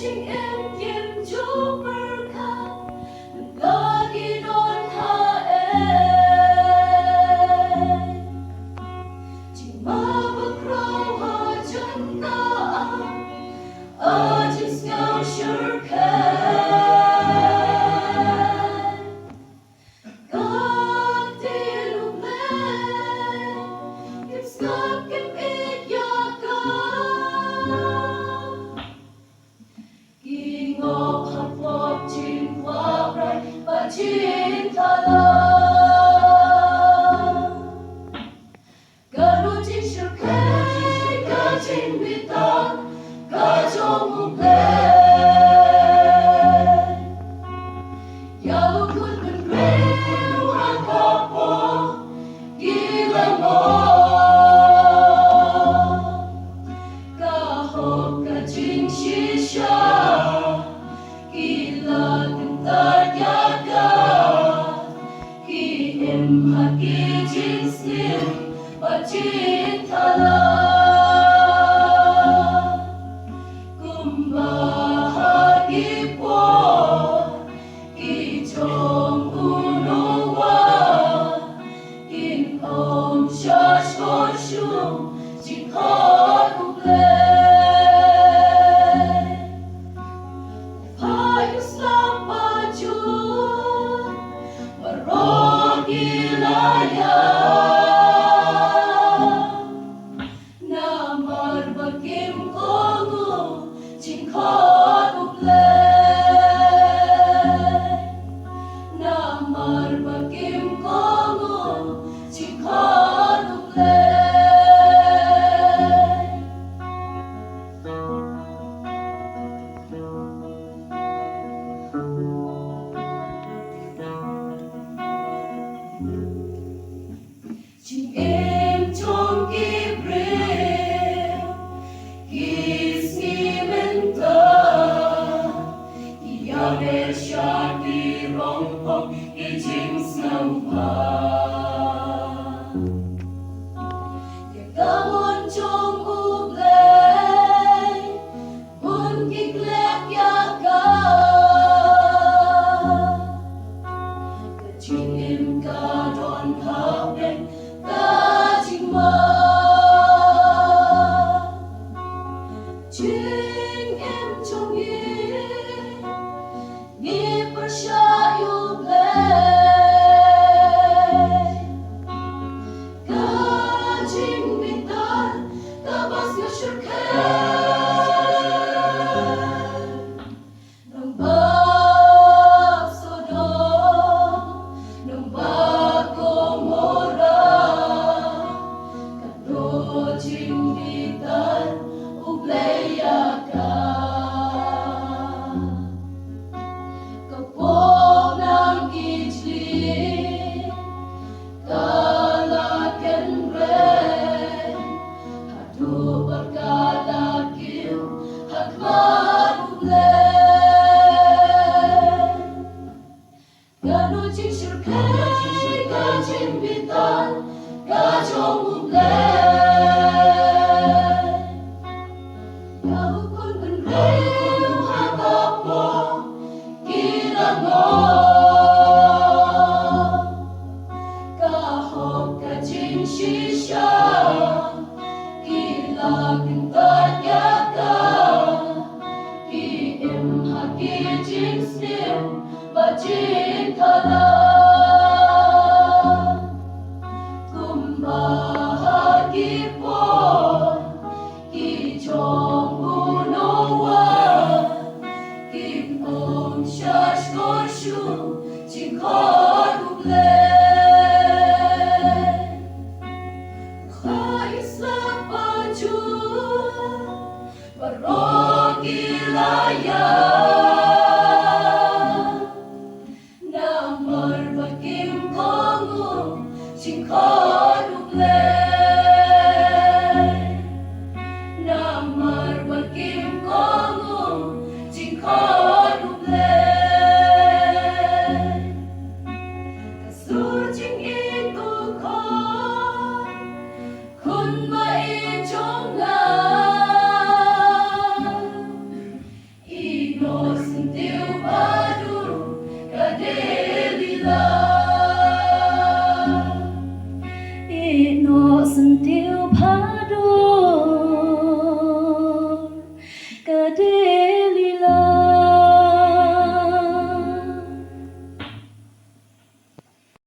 chính em kiếm Chúa berkat lagi don hae chỉ mơ rau hoa chân ta ajin ngao shirkan God till bless kim skap kim it yaka kỳ ngọc hợp phop chín hoa rai và chín tha la cả đôi chín sự khai cả chín vị ta cả trong một lên ya lu kun kun reu akapo gila mo ka ho ka chín shisha gila ta yaga ki em haki chín snim và chín thala kumbahagi po ki chong unowa in om shash koshu jin ha kuble Payus lapaju marogi laya namar bakim kongu jin ha kuble namar bakim kongu jin ha kuble Chính em trong kiếp rêu Kis nghi men ta Ia ve sha ki rong pok I chính snow pa Ia kamon trong u blay Bun kik lek ya ka Chính em ca don hao đen ta chính mơ chính em trong nghi bersha yêu play ka chính mình ta bas ya shirkan nang ba sodom nang ba gomora Jin bitan ublayaka kapog ng ijli kalaken ren hadu pagkalakil hakman ublen gano jing shirkay ka jin bitan ka jong ublen Kumbahagi po ki chong unowa kim om shash koshu jin ha kuble khais lapaju barogi laya namar bakim kongu jin ha kuble namar bakim kongu jin ha kuble kasur jing itu ko kun mai chong la sentiu padu cadelila no sentiu padu